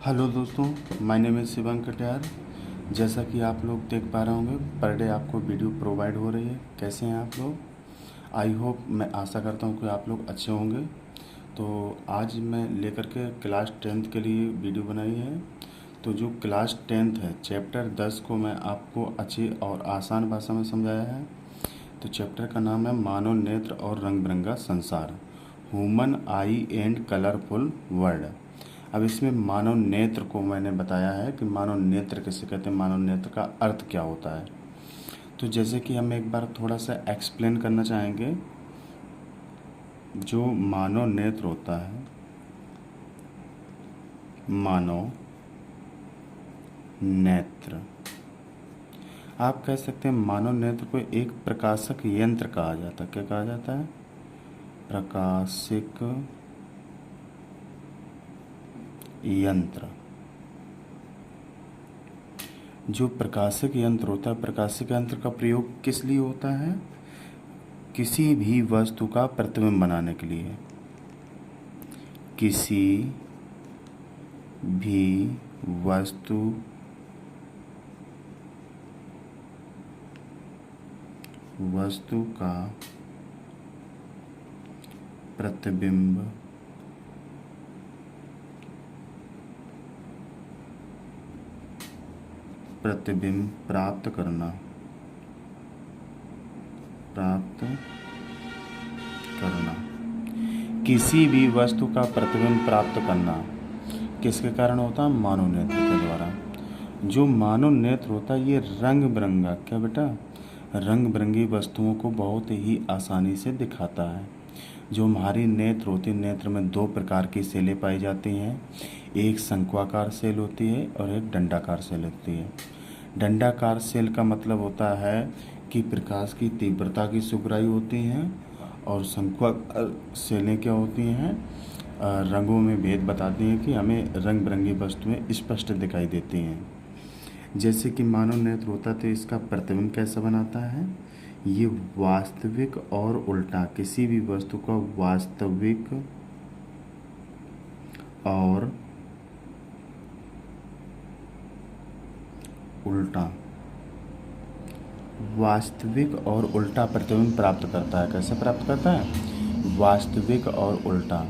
Hello दोस्तों, my name is Shivam Katiyar. जैसा कि आप लोग देख पा रहे होंगे, पर डे आपको वीडियो प्रोवाइड हो रही है। कैसे हैं आप लोग? आई होप, मैं आशा करता हूं कि आप लोग अच्छे होंगे। तो आज मैं लेकर के क्लास 10th के लिए वीडियो बनाई है। तो जो क्लास 10th है, चैप्टर 10 को मैं आपको अच्छी और आसान भाषा में समझाया है। तो चैप्टर का नाम है मानव नेत्र और रंग बिरंगा संसार, human I and colourful world. अब इसमें मानव नेत्र को मैंने बताया है कि मानव नेत्र किसे कहते हैं, मानव नेत्र का अर्थ क्या होता है। तो जैसे कि हम एक बार थोड़ा सा एक्सप्लेन करना चाहेंगे। जो मानव नेत्र होता है, मानव नेत्र, आप कह सकते हैं मानव नेत्र को एक प्रकाशक यंत्र कहा जाता है। क्या कहा जाता है? प्रकाशिक यंत्र। जो प्रकाशिक यंत्र होता है, प्रकाशिक यंत्र का प्रयोग किस लिए होता है? किसी भी वस्तु का प्रतिबिंब बनाने के लिए। किसी भी वस्तु का प्रतिबिंब प्राप्त करना किसी भी वस्तु का प्रतिबिंब प्राप्त करना किसके कारण होता है? मानव नेत्र के द्वारा। जो मानव नेत्र होता है, ये रंग बिरंगा, क्या बेटा, रंग बिरंगी वस्तुओं को बहुत ही आसानी से दिखाता है। जो हमारी नेत्र होती है, नेत्र में दो प्रकार की सेलें पाई जाती हैं। एक शंक्वाकार सेल होती है और एक डंडाकार सेल होती है। डंडाकार सेल का मतलब होता है कि प्रकाश की तीव्रता की सुगराई होती हैं, और शंक्वाकार सेलें क्या होती हैं? रंगों में भेद बताती हैं कि हमें रंग बिरंगी वस्तुएं स्पष्ट दिखाई देती हैं। जैसे कि मानव नेत्र होता है, तो इसका प्रतिबिंब कैसा बनाता है? ये वास्तविक और उल्टा, किसी भी वस्तु का वास्तविक और उल्टा प्रतिबिंब प्राप्त करता है। कैसे प्राप्त करता है? वास्तविक और उल्टा।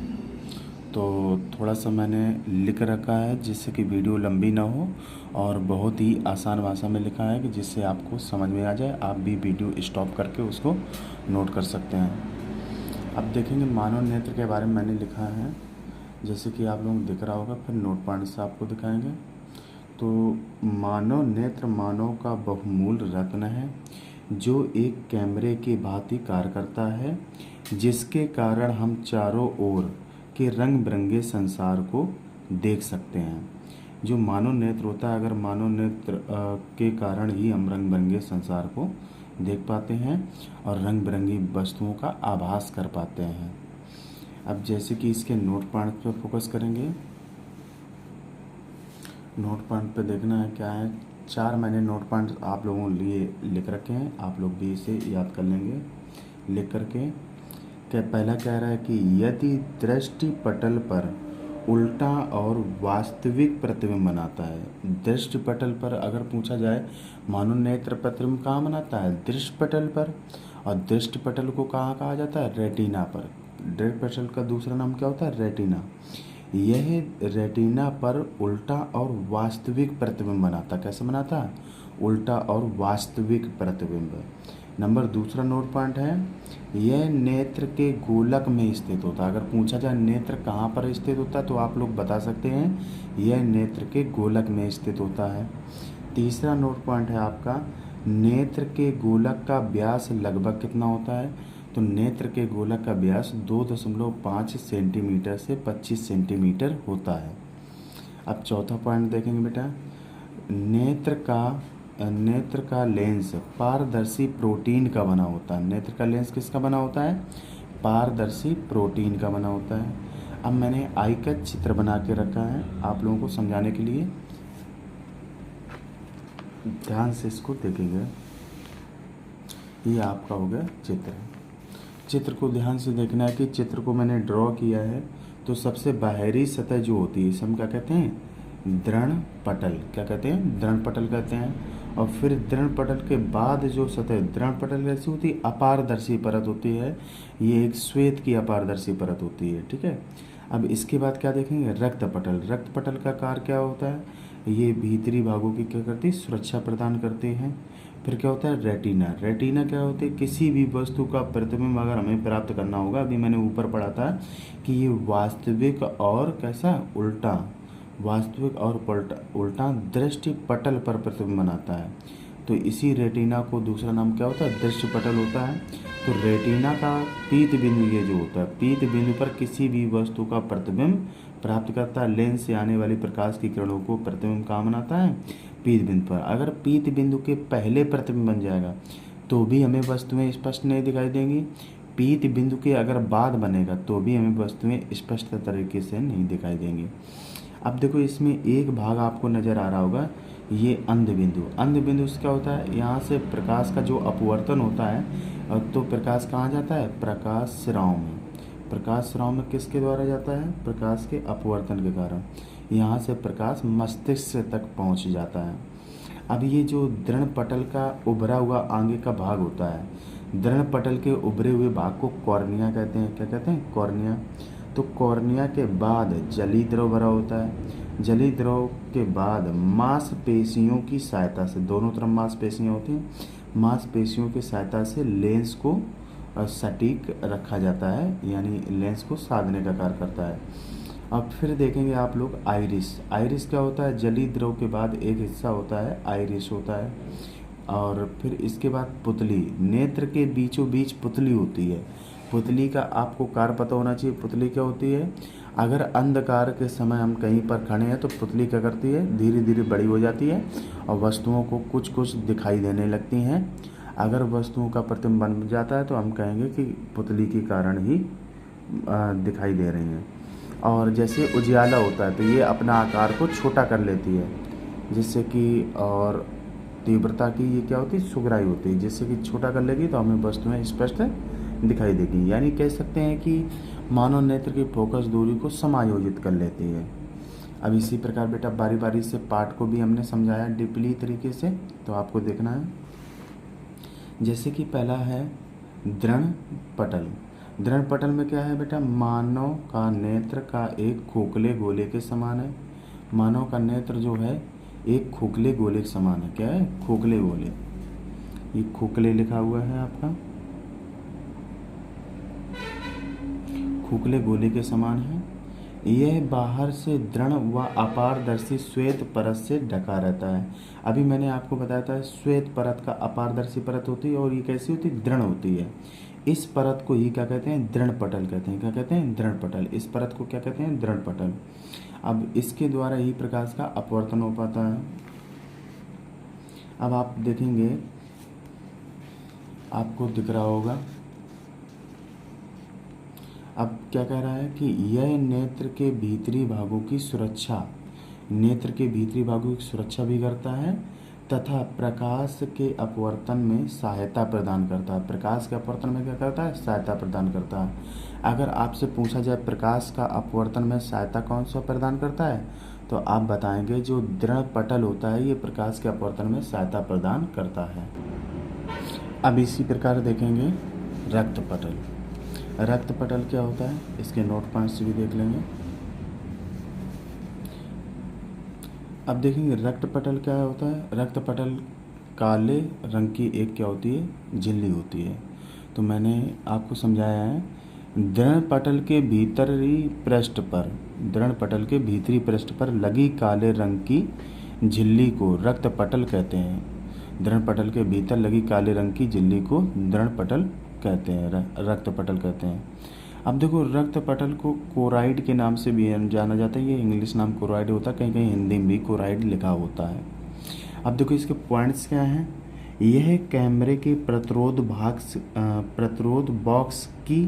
तो थोड़ा सा मैंने लिख रखा है जिससे कि वीडियो लंबी ना हो, और बहुत ही आसान भाषा में लिखा है कि जिससे आपको समझ में आ जाए। आप भी वीडियो स्टॉप करके उसको नोट कर सकते हैं। अब देखेंगे मानव नेत्र के बारे में मैंने लिखा है, जैसे कि आप लोगों को दिख रहा होगा, फिर नोट पॉइंट से आपको दिखाएंगे। तो मानव नेत्र मानव का बहुमूल्य रत्न है, जो एक कैमरे की भांति कार्य करता है, जिसके कारण हम चारों ओर के रंग बिरंगे संसार को देख सकते हैं। जो मानव नेत्र होता है, अगर मानव नेत्र के कारण ही हम रंग बिरंगे संसार को देख पाते हैं और रंग बिरंगी वस्तुओं का आभास कर पाते हैं। अब जैसे कि इसके नोट पॉइंट पर फोकस करेंगे। नोट पॉइंट पे देखना है क्या है। 4 मैंने नोट पॉइंट आप लोगों के लिए लिख रखे हैं, आप लोग भी इसे याद कर लेंगे लिख करके। क्या पहला कह रहा है कि यदि दृष्टि पटल पर उल्टा और वास्तविक प्रतिबिंब बनाता है। दृष्टि पटल पर अगर पूछा जाए, मानव नेत्र प्रतिबिंब कहाँ बनाता है? दृष्टि पटल पर। और दृष्टि पटल को कहाँ कहा जाता है? रेटिना पर। दृष्टि पटल का दूसरा नाम क्या होता है? रेटिना। यह रेटिना पर उल्टा और वास्तविक प्रतिबिंब बनाता। कैसे बनाता है? उल्टा और वास्तविक प्रतिबिंब। नंबर दूसरा नोट पॉइंट है, यह नेत्र के गोलक में स्थित होता है। अगर पूछा जाए नेत्र कहाँ पर स्थित होता है, तो आप लोग बता सकते हैं यह नेत्र के गोलक में स्थित होता है। तीसरा नोट पॉइंट है आपका, नेत्र के गोलक का व्यास लगभग कितना होता है? तो नेत्र के गोलक का व्यास 2.5 सेंटीमीटर से 25 सेंटीमीटर होता है। अब चौथा पॉइंट देखेंगे बेटा, नेत्र का लेंस पारदर्शी प्रोटीन का बना होता है। नेत्र का लेंस किसका बना होता है? पारदर्शी प्रोटीन का बना होता है। अब मैंने आई का चित्र बना के रखा है आप लोगों को समझाने के लिए, ध्यान से इसको देखेंगे। ये आपका हो गया चित्र। चित्र को ध्यान से देखना है कि चित्र को मैंने ड्रॉ किया है, तो सबसे बाहरी सतह जो होती है, इसे हम क्या कहते हैं? दृढ़ पटल, क्या कहते हैं, दृढ़ पटल कहते हैं। और फिर दृढ़ पटल के बाद जो सतह, दृढ़ पटल कैसी होती है, अपारदर्शी परत होती है, ये एक श्वेत की अपारदर्शी परत होती है, ठीक है। अब इसके बाद क्या देखेंगे, रक्त पटल। रक्त पटल का कार्य क्या होता है, ये भीतरी भागों की क्या करती है, सुरक्षा प्रदान करते हैं। फिर क्या होता है, रेटिना। रेटिना क्या होती है, किसी भी वस्तु का प्रतिबिंब अगर हमें प्राप्त करना होगा, अभी मैंने ऊपर पढ़ा था कि ये वास्तविक और कैसा, उल्टा, वास्तविक और उल्टा दृष्टि पटल पर प्रतिबिंब बनाता है। तो इसी रेटिना को दूसरा नाम क्या होता है, दृष्टि पटल होता है। तो रेटिना का पीत बिंदु ये जो होता है, पीत बिंदु पर किसी भी वस्तु का प्रतिबिंब प्राप्त करता है। लेंस से आने वाली प्रकाश की किरणों को प्रतिबिंब कहाँ बनाता है, पीत बिंदु पर। अगर पीत बिंदु के पहले प्रतिबिंब बन जाएगा तो भी हमें वस्तुएं स्पष्ट नहीं दिखाई देंगी। पीत बिंदु के अगर बाद बनेगा तो भी हमें वस्तुएं स्पष्ट तरीके से नहीं दिखाई देंगी। अब देखो इसमें एक भाग आपको नज़र आ रहा होगा, ये अंध बिंदु। अंध बिंदु क्या होता है, यहाँ से प्रकाश का जो अपवर्तन होता है, तो प्रकाश कहाँ जाता है, प्रकाश स्राव में। प्रकाश स्राव में किसके द्वारा जाता है, प्रकाश के अपवर्तन के कारण। यहाँ से प्रकाश मस्तिष्क तक पहुँच जाता है। अब ये जो दृढ़ पटल का उभरा हुआ आगे का भाग होता है, दृढ़ पटल के उभरे हुए भाग को कॉर्निया कहते हैं। क्या कहते हैं, कॉर्निया। तो कॉर्निया के बाद जलीय द्रव भरा होता है। जलीय द्रव के बाद मांसपेशियों की सहायता से, दोनों तरफ मांसपेशियाँ होती हैं, मांसपेशियों की सहायता से लेंस को सटीक रखा जाता है, यानी लेंस को साधने का कार्य करता है। अब फिर देखेंगे आप लोग आइरिस। आइरिस क्या होता है, जलीय द्रव के बाद एक हिस्सा होता है आइरिस होता है। और फिर इसके बाद पुतली। नेत्र के बीचों बीच पुतली होती है। पुतली का आपको कार्य पता होना चाहिए। पुतली क्या होती है, अगर अंधकार के समय हम कहीं पर खड़े हैं तो पुतली क्या करती है, धीरे धीरे बड़ी हो जाती है और वस्तुओं को कुछ कुछ दिखाई देने लगती हैं। अगर वस्तुओं का प्रतिबिंब बन जाता है तो हम कहेंगे कि पुतली के कारण ही दिखाई दे रही हैं। और जैसे उजियाला होता है तो ये अपना आकार को छोटा कर लेती है, जिससे कि, और तीव्रता की ये क्या होती है, सुगराई होती है, जिससे कि छोटा कर लेगी तो हमें वस्तुएं स्पष्ट दिखाई देगी। यानी कह सकते हैं कि मानव नेत्र की फोकस दूरी को समायोजित कर लेती है। अब इसी प्रकार बेटा बारी बारी से पाठ को भी हमने समझाया डीपली तरीके से, तो आपको देखना है। जैसे कि पहला है दृढ़ पटल। दृढ़ पटल में क्या है बेटा, मानव का नेत्र का एक खोखले गोले के समान है। मानव का नेत्र जो है एक खोखले गोले के समान है। क्या है, खोखले गोले। ये खोखले लिखा हुआ है आपका, खोखले गोले के समान है। यह बाहर से दृढ़ व अपारदर्शी श्वेत परत से ढका रहता है। अभी मैंने आपको बताया था श्वेत परत का अपारदर्शी परत होती है और ये कैसी होती है, दृढ़ होती है। इस परत को ही क्या कहते हैं, दृढ़ पटल कहते हैं। क्या कहते हैं, दृढ़ पटल। इस परत को क्या कहते हैं, दृढ़ पटल। अब इसके द्वारा ही प्रकाश का अपवर्तन हो पाता है। अब आप देखेंगे, आपको दिख रहा होगा, अब क्या कह रहा है कि यह नेत्र के भीतरी भागों की सुरक्षा, नेत्र के भीतरी भागों की सुरक्षा भी करता है तथा प्रकाश के अपवर्तन में सहायता प्रदान करता है। प्रकाश के अपवर्तन में क्या करता है, सहायता प्रदान करता है। अगर आपसे पूछा जाए प्रकाश का अपवर्तन में सहायता कौन सा प्रदान करता है, तो आप बताएंगे जो दृढ़ पटल होता है ये प्रकाश के अपवर्तन में सहायता प्रदान करता है। अब इसी प्रकार देखेंगे रक्त पटल। रक्त पटल क्या होता है, इसके नोट पॉइंट्स भी देख लेंगे। अब देखेंगे रक्त पटल क्या होता है। रक्त पटल काले रंग की एक क्या होती है, झिल्ली होती है। तो मैंने आपको समझाया है, दृढ़ पटल के भीतरी पृष्ठ पर, दृढ़ पटल के भीतरी पृष्ठ पर लगी काले रंग की झिल्ली को रक्त पटल कहते हैं। दृढ़ पटल के भीतर लगी काले रंग की झिल्ली को दृढ़ पटल कहते हैं, रक्त पटल कहते हैं। अब देखो रक्त पटल को कोराइड के नाम से भी जाना जाता है। ये इंग्लिश नाम कोराइड होता है, कहीं कहीं हिंदी में भी कोराइड लिखा होता है। अब देखो इसके पॉइंट्स क्या हैं। यह कैमरे के प्रतिरोध बॉक्स की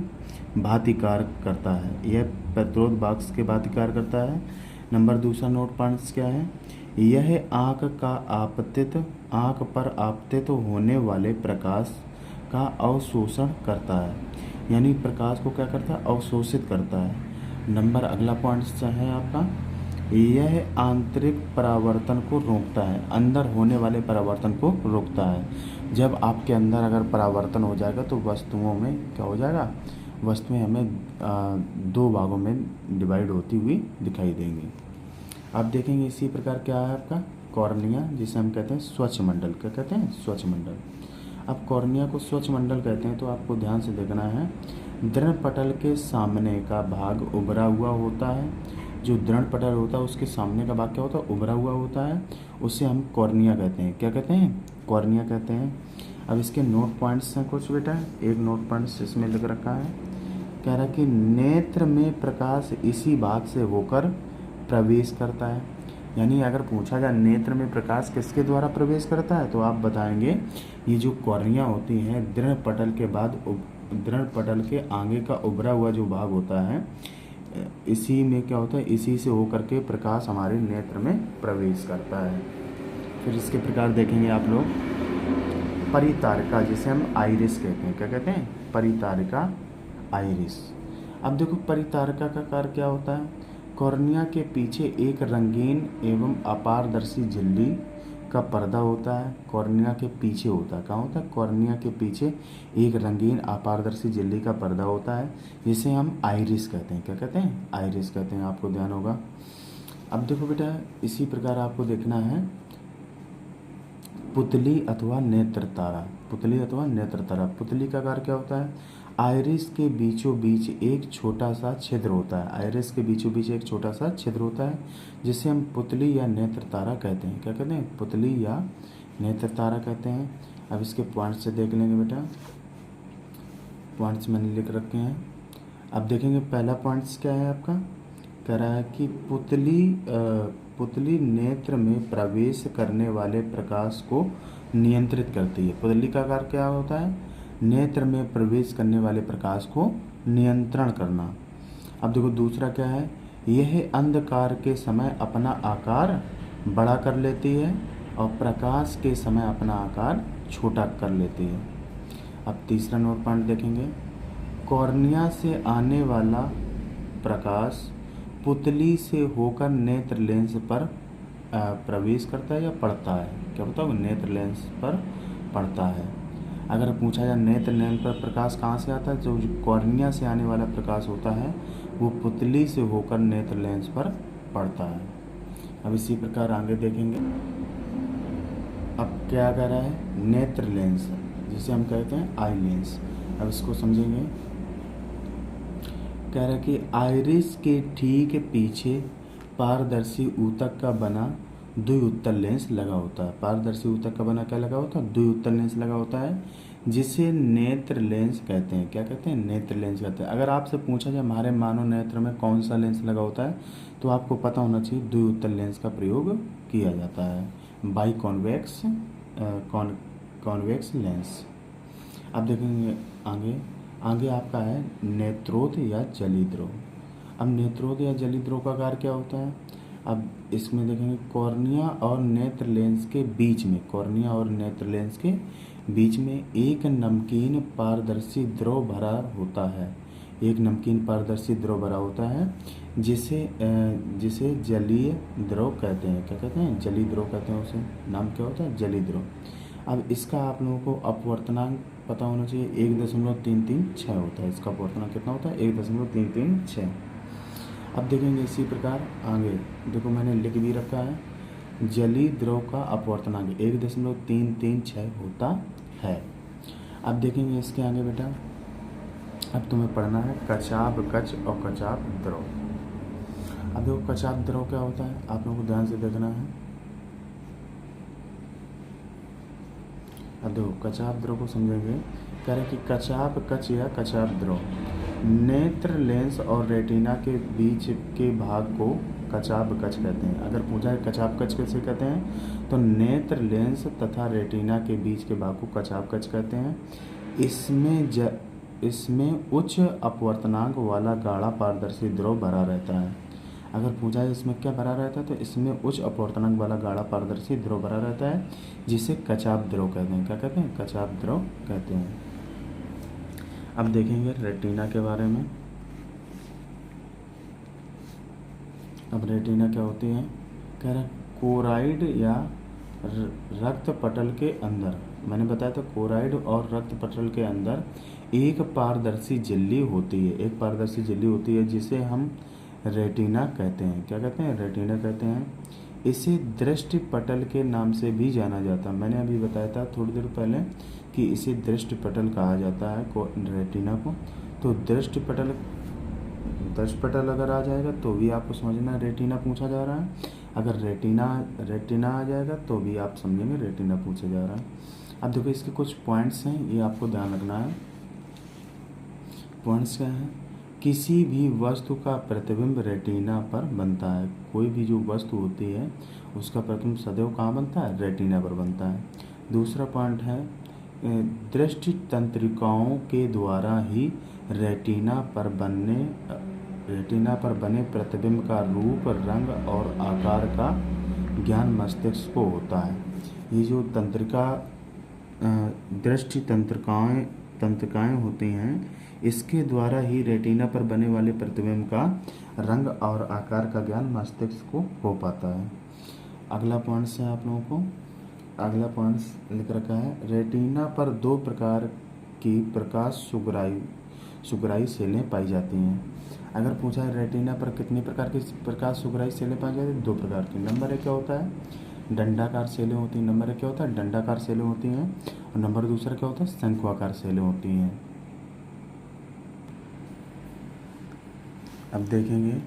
भांति कार्य करता है। यह प्रतिरोध बॉक्स के भांति कार्य करता है। नंबर दूसरा नोट पॉइंट्स क्या है, यह आँख पर आपतित होने वाले प्रकाश का अवशोषण करता है, यानी प्रकाश को क्या करता है, अवशोषित करता है। नंबर अगला पॉइंट है आपका, यह आंतरिक परावर्तन को रोकता है, अंदर होने वाले परावर्तन को रोकता है। जब आपके अंदर अगर परावर्तन हो जाएगा तो वस्तुओं में क्या हो जाएगा, वस्तुएं हमें दो भागों में डिवाइड होती हुई दिखाई देंगी। आप देखेंगे इसी प्रकार क्या है आपका कॉर्निया, जिसे हम कहते हैं स्वच्छ मंडल। क्या कहते हैं, स्वच्छ मंडल। अब कॉर्निया को स्वच्छ मंडल कहते हैं तो आपको ध्यान से देखना है, दृढ़ पटल के सामने का भाग उभरा हुआ होता है। जो दृढ़ पटल होता है उसके सामने का भाग क्या होता है, उभरा हुआ होता है, उसे हम कॉर्निया कहते हैं। क्या कहते हैं, कॉर्निया कहते हैं। अब इसके नोट पॉइंट्स हैं कुछ बेटा, एक नोट पॉइंट्स इसमें लिख रखा है, कह रहा है कि नेत्र में प्रकाश इसी भाग से होकर प्रवेश करता है। यानी अगर पूछा जाए नेत्र में प्रकाश किसके द्वारा प्रवेश करता है तो आप बताएंगे ये जो कॉर्निया होती हैं दृढ़ पटल के बाद दृढ़ पटल के आगे का उभरा हुआ जो भाग होता है, इसी में क्या होता है, इसी से होकर के प्रकाश हमारे नेत्र में प्रवेश करता है। फिर इसके प्रकार देखेंगे आप लोग, परितारिका जिसे हम आइरिस कहते हैं। क्या कहते हैं, परितारिका, आइरिस। अब देखो परितारिका का कार्य क्या होता है, कॉर्निया के पीछे एक रंगीन एवं अपारदर्शी झिल्ली का पर्दा होता है। कॉर्निया के पीछे होता है, कहाँ होता है, कॉर्निया के पीछे एक रंगीन अपारदर्शी झिल्ली का पर्दा होता है, जिसे हम आइरिस कहते हैं। क्या कहते हैं, आइरिस कहते हैं, आपको ध्यान होगा। अब देखो बेटा इसी प्रकार आपको देखना है पुतली अथवा नेत्र तारा। पुतली अथवा नेत्र तारा, पुतली का कार्य क्या होता है, आइरिस के बीचों बीच एक छोटा सा छिद्र होता है। आइरिस के बीचों बीच एक छोटा सा छिद्र होता है, जिसे हम पुतली या नेत्र तारा कहते हैं। क्या कहते हैं, पुतली या नेत्र तारा कहते हैं। अब इसके पॉइंट्स से देख लेंगे बेटा, पॉइंट्स मैंने लिख रखे हैं। अब देखेंगे पहला पॉइंट्स क्या है आपका, कह रहा है कि पुतली नेत्र में प्रवेश करने वाले प्रकाश को नियंत्रित करती है। पुतली का कार्य क्या होता है, नेत्र में प्रवेश करने वाले प्रकाश को नियंत्रण करना। अब देखो दूसरा क्या है, यह अंधकार के समय अपना आकार बड़ा कर लेती है और प्रकाश के समय अपना आकार छोटा कर लेती है। अब तीसरा नोट पॉइंट देखेंगे, कॉर्निया से आने वाला प्रकाश पुतली से होकर नेत्र लेंस पर प्रवेश करता है या पड़ता है। क्या बताओ, नेत्र लेंस पर पड़ता है। अगर पूछा जाए नेत्र लेंस पर प्रकाश कहाँ से आता है, जो कॉर्निया से आने वाला प्रकाश होता है वो पुतली से होकर नेत्र लेंस पर पड़ता है। अब इसी प्रकार आगे देखेंगे, अब क्या कह रहा है, नेत्र लेंस जिसे हम कहते हैं आई लेंस। अब इसको समझेंगे, कह रहा है कि आइरिस के ठीक पीछे पारदर्शी ऊतक का बना द्विउत्तल लेंस लगा होता है। पारदर्शी ऊतक का बना क्या लगा होता है, द्विउत्तल लेंस लगा होता है, जिसे नेत्र लेंस कहते हैं। क्या कहते हैं, नेत्र लेंस कहते हैं। अगर आपसे पूछा जाए हमारे मानव नेत्र में कौन सा लेंस लगा होता है तो आपको पता होना चाहिए द्विउत्तल लेंस का प्रयोग किया जाता है, बाई कॉन्वेक्स कॉन्वेक्स लेंस। अब देखेंगे आगे आपका है नेत्रोद या जलीद्रोह। अब नेत्रोद या जलीद्रोह का कार्य क्या होता है, अब इसमें देखेंगे कॉर्निया और नेत्र लेंस के बीच में, कॉर्निया और नेत्र लेंस के बीच में एक नमकीन पारदर्शी द्रव भरा होता है। एक नमकीन पारदर्शी द्रव भरा होता है, जिसे जलीय द्रव कहते हैं। क्या कहते हैं, जलीय द्रव कहते हैं उसे, नाम क्या होता है, जलीय द्रव। अब इसका आप लोगों को अपवर्तनांक पता होना चाहिए, 1.336 होता है। इसका अपवर्तनांक कितना होता है, 1.336। अब देखेंगे इसी प्रकार आगे, देखो मैंने लिख भी रखा है, जलीय द्रव का अपवर्तनांक 1.336 होता है। अब देखेंगे इसके आगे बेटा, अब तुम्हें पढ़ना है कचाप गच और कचाप द्रव। अब देखो कचाप द्रव क्या होता है, आप लोगों को ध्यान से देखना है। अब देखो कचाप द्रव को समझेंगे, कह रहे कि कचाप कच या कचाप द्रव नेत्र लेंस और रेटिना के बीच के भाग को कचाप कच कहते हैं। अगर पूछा है कचाप कच कैसे कहते हैं तो नेत्र लेंस तथा रेटिना के बीच के भाग को कचाप कच कहते हैं। इसमें उच्च अपवर्तनांक वाला गाढ़ा पारदर्शी द्रव भरा रहता है। अगर पूछा है इसमें क्या भरा रहता है तो इसमें उच्च अपवर्तनांक वाला गाढ़ा पारदर्शी द्रव भरा रहता है, जिसे कचाप द्रव कहते हैं। क्या कहते हैं, कचाप द्रव कहते हैं। अब देखेंगे रेटिना के बारे में। अब रेटिना क्या होती है, कह रहा है कोराइड या रक्त पटल के अंदर, मैंने बताया था कोराइड और रक्त पटल के अंदर एक पारदर्शी झिल्ली होती है, एक पारदर्शी झिल्ली होती है जिसे हम रेटिना कहते हैं। क्या कहते हैं, रेटिना कहते हैं। इसे दृष्टि पटल के नाम से भी जाना जाता है। मैंने अभी बताया था थोड़ी देर पहले कि इसे दृष्टि पटल कहा जाता है रेटिना को। तो दृष्टि पटल अगर आ जाएगा तो भी आपको समझना रेटिना पूछा जा रहा है, अगर रेटिना आ जाएगा तो भी आप समझेंगे रेटिना पूछा जा रहा है। अब देखो इसके कुछ पॉइंट्स हैं, ये आपको ध्यान रखना है। पॉइंट्स क्या है, किसी भी वस्तु का प्रतिबिंब रेटिना पर बनता है। कोई भी जो वस्तु होती है उसका प्रतिबिंब सदैव कहाँ बनता है, रेटिना पर बनता है। दूसरा पॉइंट है दृष्टि तंत्रिकाओं के द्वारा ही रेटिना पर बने प्रतिबिंब का रूप, रंग और आकार का ज्ञान मस्तिष्क को होता है। ये जो दृष्टि तंत्रिकाएं होती हैं, इसके द्वारा ही रेटिना पर बने वाले प्रतिबिंब का रंग और आकार का ज्ञान मस्तिष्क को हो पाता है। अगला पॉइंट है आप लोगों को, अगला पॉइंट लिख रखा है, रेटिना पर 2 प्रकार की प्रकाश सुगराई सेलें पाई जाती हैं। अगर पूछा है रेटिना पर कितनी प्रकार की प्रकाश सुगराई सेलें पाई जाती हैं, 2 प्रकार की। नंबर 1 क्या होता है, डंडाकार सेलें होती हैं। नंबर 1 क्या होता है, डंडाकार सेलें होती हैं। और नंबर दूसरा क्या होता है, शंक्वाकार सेलें होती हैं। अब देखेंगे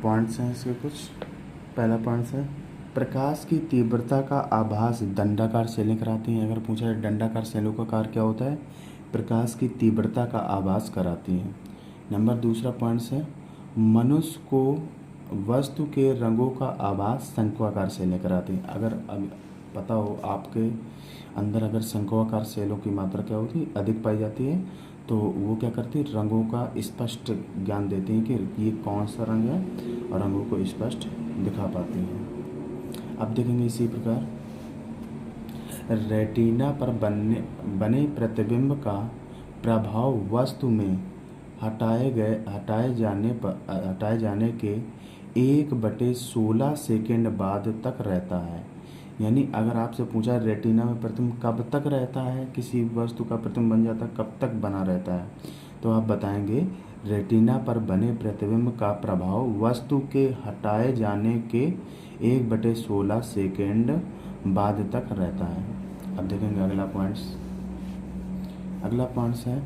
पॉइंट्स हैं इसके कुछ। पहला पॉइंट है प्रकाश की तीव्रता का आभास दंडाकार सेलें कराती हैं। अगर पूछा है दंडाकार सेलों का कार्य क्या होता है, प्रकाश की तीव्रता का आभास कराती हैं। नंबर दूसरा पॉइंट है मनुष्य को वस्तु के रंगों का आभास शंक्वाकार सेलें कराती हैं। अगर पता हो आपके अंदर अगर शंक्वाकार सेलों की मात्रा क्या होती है, अधिक पाई जाती है, तो वो क्या करती है, रंगों का स्पष्ट ज्ञान देती हैं कि ये कौन सा रंग है, और रंगों को स्पष्ट दिखा पाती हैं। अब देखेंगे इसी प्रकार रेटिना पर बने प्रतिबिंब का प्रभाव वस्तु में हटाए जाने के 1/16 सेकेंड बाद तक रहता है। यानी अगर आपसे पूछा रेटिना में प्रतिबिंब कब तक रहता है, किसी वस्तु का प्रतिबिंब बन जाता है, कब तक बना रहता है, तो आप बताएंगे रेटिना पर बने प्रतिबिंब का प्रभाव वस्तु के हटाए जाने के 1/16 सेकेंड बाद तक रहता है। अब देखेंगे अगला पॉइंट्स है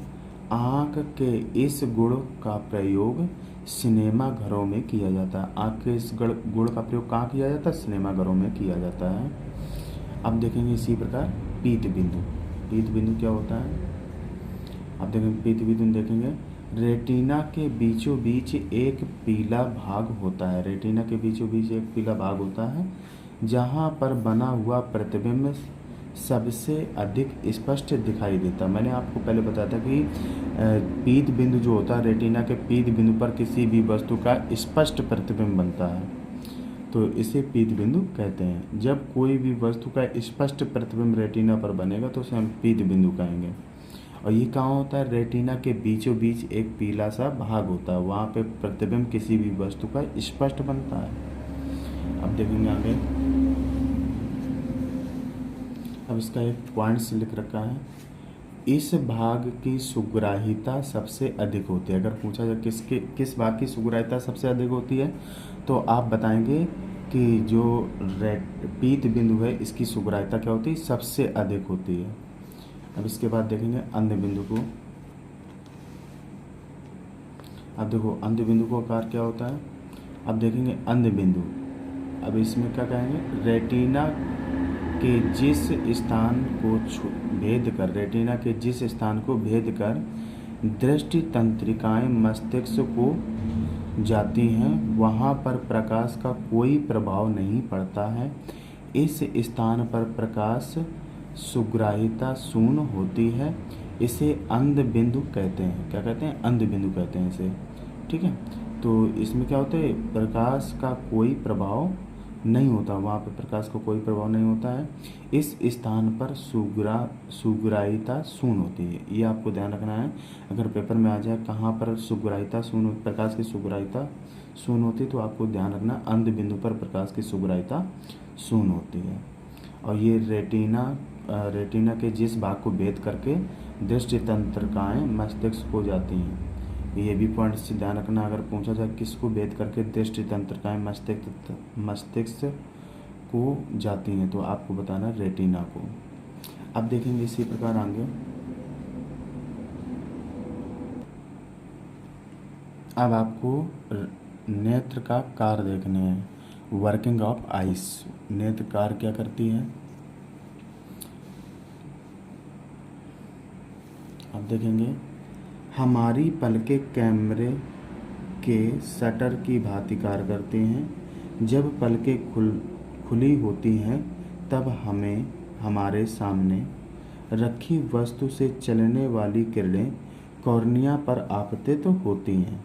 आँख के इस गुण का प्रयोग सिनेमा घरों में किया जाता है। आँख के इस गुण का प्रयोग कहाँ किया जाता है, सिनेमा घरों में किया जाता है। अब देखेंगे इसी प्रकार पीत बिंदु क्या होता है। अब देखेंगे पीत बिंदु देखेंगे रेटिना के बीचों बीच एक पीला भाग होता है। रेटिना के बीचों बीच एक पीला भाग होता है जहाँ पर बना हुआ प्रतिबिंब सबसे अधिक स्पष्ट दिखाई देता। मैंने आपको पहले बताया था कि पीत बिंदु जो होता है, रेटिना के पीत बिंदु पर किसी भी वस्तु का स्पष्ट प्रतिबिंब बनता है, तो इसे पीत बिंदु कहते हैं। जब कोई भी वस्तु का स्पष्ट प्रतिबिंब रेटिना पर बनेगा तो उसे हम पीत बिंदु कहेंगे। और ये कहाँ होता है, रेटिना के बीचों बीच एक पीला सा भाग होता है, वहाँ पे प्रतिबिंब किसी भी वस्तु का स्पष्ट बनता है। अब देखेंगे आगे, अब इसका एक पॉइंट्स लिख रखा है, इस भाग की सुग्राहिता सबसे अधिक होती है। अगर पूछा जाए किस भाग की सुग्राहिता सबसे अधिक होती है, तो आप बताएंगे कि जो पीत बिंदु है इसकी सुग्राहिता क्या होती है, सबसे अधिक होती है। अब इसके बाद देखेंगे अंध बिंदु को। अब देखो अंध बिंदु का आकार क्या होता है। अब देखेंगे अंध बिंदु, अब इसमें क्या कहेंगे, रेटिना के जिस स्थान को भेद कर दृष्टि तंत्रिकाएं मस्तिष्क को जाती हैं, वहाँ पर प्रकाश का कोई प्रभाव नहीं पड़ता है। इस स्थान पर प्रकाश सुग्राहिता शून्य होती है। इसे अंध बिंदु कहते हैं। क्या कहते हैं, अंध बिंदु कहते हैं इसे। ठीक है, तो इसमें क्या होता है, प्रकाश का कोई प्रभाव नहीं होता, वहाँ पर प्रकाश का कोई प्रभाव नहीं होता है। इस स्थान पर सुग्राहिता शून्य होती है, ये आपको ध्यान रखना है। अगर पेपर में आ जाए कहाँ पर सुग्राहिता शून्य, प्रकाश की सुग्राहिता शून्य होती है, तो आपको ध्यान रखना अंध बिंदु पर प्रकाश की सुग्राहिता शून्य होती है। और ये रेटिना के जिस भाग को भेद करके दृष्टि तंत्रिकाएँ मस्तिष्क को जाती हैं, ये भी पॉइंट से ध्यान रखना। अगर पूछा जाए किसको भेद करके दृष्टि तंत्रिकाएँ मस्तिष्क को जाती हैं, तो आपको बताना रेटिना को। अब देखेंगे इसी प्रकार आगे। अब आपको नेत्र का कार्य देखने हैं, वर्किंग ऑफ आइस। नेत्र कार्य क्या करती है, अब देखेंगे। हमारी पलकें कैमरे के शटर की भांति कार्य करती हैं। जब पलकें खुली होती हैं तब हमें हमारे सामने रखी वस्तु से चलने वाली किरणें कॉर्निया पर आपतित होती हैं।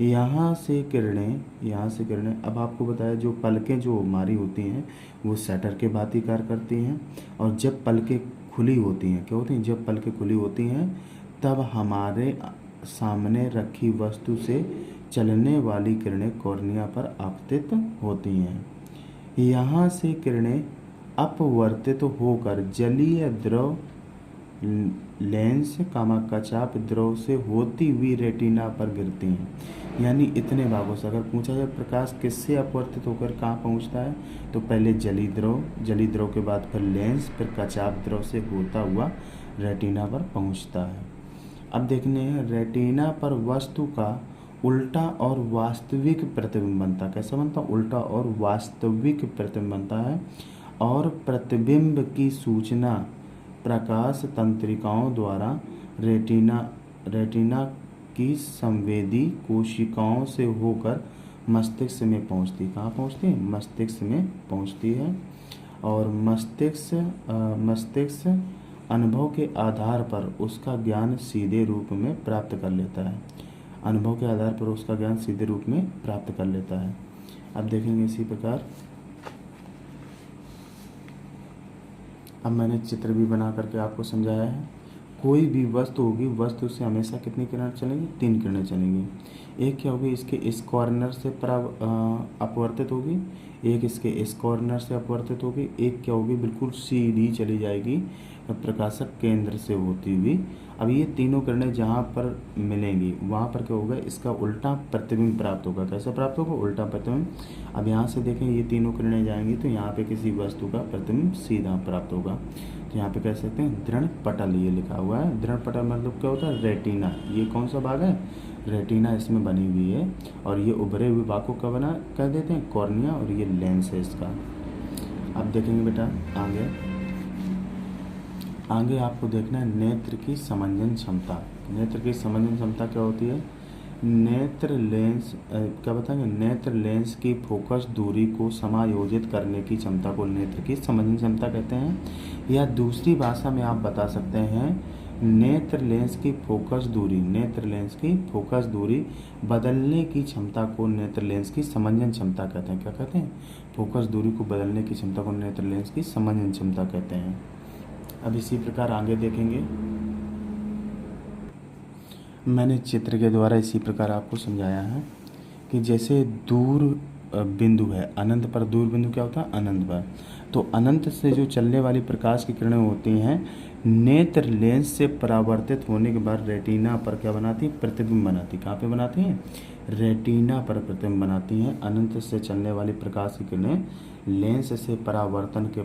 यहाँ से किरणें अब आपको बताया, जो पलकें जो हमारी होती हैं वो शटर के भांति कार्य करती हैं। और जब पलकें खुली होती हैं, क्या होती हैं, जब पलकें खुली होती हैं तब हमारे सामने रखी वस्तु से चलने वाली किरणें कॉर्निया पर आपतित होती हैं। यहाँ से किरणें अपवर्तित होकर जलीय द्रव लेंस कचाप द्रव से होती हुई रेटिना पर गिरती हैं। यानी इतने भागों से अगर पूछा जाए प्रकाश किससे अपवर्तित होकर कहाँ पहुँचता है, तो पहले जली द्रव के बाद फिर लेंस, फिर कचाप द्रव से होता हुआ रेटिना पर पहुँचता है। अब देखने हैं रेटिना पर वस्तु का उल्टा और वास्तविक प्रतिबिंब बनता। कैसा बनता, उल्टा और वास्तविक प्रतिबिंब बनता है। और प्रतिबिंब की सूचना प्रकाश तंत्रिकाओं द्वारा रेटिना की संवेदी कोशिकाओं से होकर मस्तिष्क में पहुंचती। कहाँ पहुंचती है, मस्तिष्क में पहुंचती है। और मस्तिष्क अनुभव के आधार पर उसका ज्ञान सीधे रूप में प्राप्त कर लेता है। अनुभव के आधार पर उसका ज्ञान सीधे रूप में प्राप्त कर लेता है। अब देखेंगे इसी प्रकार। अब मैंने चित्र भी बना करके आपको समझाया है। कोई भी वस्तु होगी, वस्तु से हमेशा कितनी किरणें चलेंगी, 3 किरणें चलेंगी। एक क्या होगी, इसके इस कॉर्नर से अपवर्तित होगी, एक इसके इस कॉर्नर से अपवर्तित होगी, एक क्या होगी बिल्कुल सीधी चली जाएगी प्रकाशक केंद्र से होती हुई। अब ये तीनों किरणें जहाँ पर मिलेंगी वहाँ पर क्या होगा, इसका उल्टा प्रतिबिंब प्राप्त होगा। कैसे प्राप्त होगा, उल्टा प्रतिबिंब। अब यहाँ से देखें ये तीनों किरणें जाएंगी तो यहाँ पे किसी वस्तु का प्रतिबिंब सीधा प्राप्त होगा। तो यहाँ पे कह सकते हैं दृढ़ पटल, ये लिखा हुआ है। दृढ़ पटल मतलब क्या होता है, रेटिना। ये कौन सा भाग है, रेटिना इसमें बनी हुई है। और ये उभरे हुए भाग को क्या बना कह देते हैं, कॉर्निया। और ये लेंस है इसका। अब देखेंगे बेटा आगे आपको देखना है नेत्र की समंजन क्षमता। नेत्र की समंजन क्षमता क्या होती है, नेत्र लेंस क्या बताएंगे, नेत्र लेंस की फोकस दूरी को समायोजित करने की क्षमता को नेत्र की समंजन क्षमता कहते हैं। या दूसरी भाषा में आप बता सकते हैं नेत्र लेंस की फोकस दूरी बदलने की क्षमता को नेत्र लेंस की समंजन क्षमता कहते हैं। क्या कहते हैं, फोकस दूरी को बदलने की क्षमता को नेत्र लेंस की समंजन क्षमता कहते हैं। अब इसी प्रकार आगे देखेंगे। मैंने चित्र के द्वारा इसी प्रकार आपको समझाया है कि जैसे दूर बिंदु है अनंत पर, दूर बिंदु क्या होता है, अनंत पर। तो अनंत से जो चलने वाली प्रकाश की किरणें होती हैं नेत्र लेंस से परावर्तित होने के बाद रेटिना पर क्या बनाती है, प्रतिबिंब बनाती। कहाँ पे बनाती हैं, रेटिना पर प्रतिबिंब बनाती हैं। अनंत से चलने वाली प्रकाश की किरणें लेंस से अपवर्तन के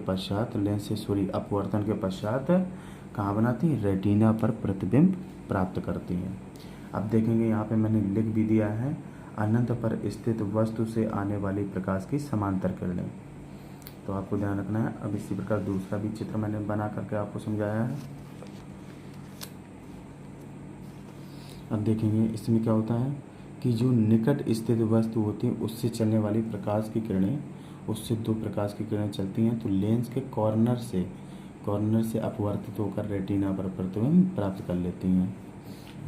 पश्चात कहाँ बनाती हैं, रेटिना पर प्रतिबिंब प्राप्त करती हैं। अब देखेंगे यहाँ पे मैंने लिख भी दिया है अनंत पर स्थित वस्तु से आने वाली प्रकाश की समांतर किरणें, तो आपको ध्यान रखना है। अब इसी प्रकार दूसरा भी चित्र मैंने बना करके आपको समझाया है। अब देखेंगे इसमें क्या होता है कि जो निकट स्थित वस्तु होती है उससे चलने वाली प्रकाश की किरणें, उससे 2 प्रकाश की किरणें चलती हैं तो लेंस के कॉर्नर से अपवर्तित होकर रेटिना पर प्रतिबिंब प्राप्त कर लेती हैं।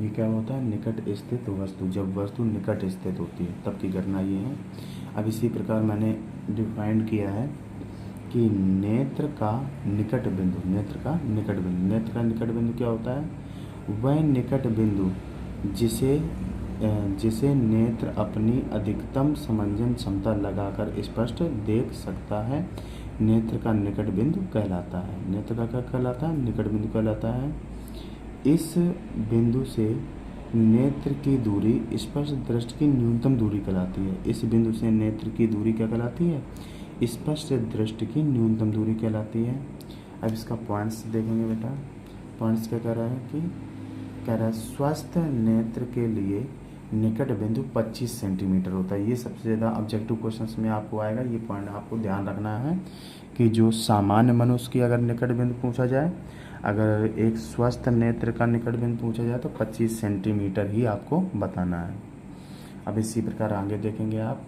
ये क्या होता है, निकट स्थित वस्तु। जब वस्तु निकट स्थित होती है तब की घटना ये है। अब इसी प्रकार मैंने डिफाइन किया है कि नेत्र का निकट बिंदु, नेत्र का निकट बिंदु, नेत्र का निकट बिंदु क्या होता है, वह निकट बिंदु जिसे नेत्र अपनी अधिकतम समंजन क्षमता लगाकर स्पष्ट देख सकता है, नेत्र का निकट बिंदु कहलाता है। नेत्र का क्या कहलाता है, निकट बिंदु कहलाता है। इस बिंदु से नेत्र की दूरी स्पष्ट दृष्टि की न्यूनतम दूरी कहलाती है। इस बिंदु से नेत्र की दूरी क्या कहलाती है, स्पष्ट दृष्टि की न्यूनतम दूरी कहलाती है। अब इसका पॉइंट्स देखेंगे बेटा। पॉइंट्स क्या कह रहा है कि कह रहा है स्वस्थ नेत्र के लिए निकट बिंदु 25 सेंटीमीटर होता है। ये सबसे ज़्यादा ऑब्जेक्टिव क्वेश्चंस में आपको आएगा। ये पॉइंट आपको ध्यान रखना है कि जो सामान्य मनुष्य की अगर निकट बिंदु पूछा जाए, अगर एक स्वस्थ नेत्र का निकट बिंदु पूछा जाए तो 25 सेंटीमीटर ही आपको बताना है। अब इसी प्रकार आगे देखेंगे आप।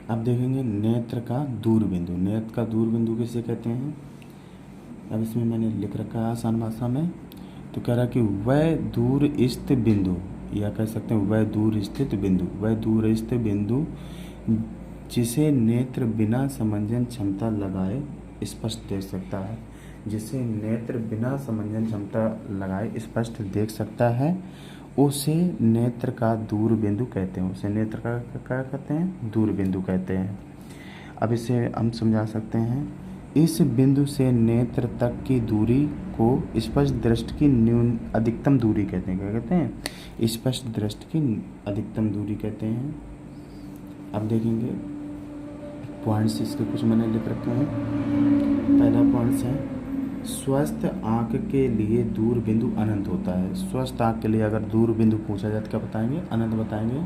अब देखेंगे नेत्र का दूर बिंदु। नेत्र का दूर बिंदु किसे कहते हैं। अब इसमें मैंने लिख रखा है आसान भाषा में। तो कह रहा है कि वह दूर स्थित बिंदु, या कह सकते हैं वह दूर स्थित बिंदु, वह दूर स्थित बिंदु जिसे नेत्र बिना समंजन क्षमता लगाए स्पष्ट देख सकता है। जिसे नेत्र बिना समंजन क्षमता लगाए स्पष्ट देख सकता है, उसे नेत्र का दूर बिंदु कहते हैं। उसे नेत्र का क्या कहते हैं, दूर बिंदु कहते हैं। अब इसे हम समझा सकते हैं। इस बिंदु से नेत्र तक की दूरी को स्पष्ट दृष्टि की अधिकतम दूरी कहते हैं। क्या कहते हैं, स्पष्ट दृष्टि की अधिकतम दूरी कहते हैं। अब देखेंगे पॉइंट्स इसके कुछ मैंने लिख रखे हैं। पहला पॉइंट्स है स्वस्थ आँख के लिए दूर बिंदु अनंत होता है। स्वस्थ आँख के लिए अगर दूर बिंदु पूछा जाए तो क्या बताएंगे, अनंत बताएंगे।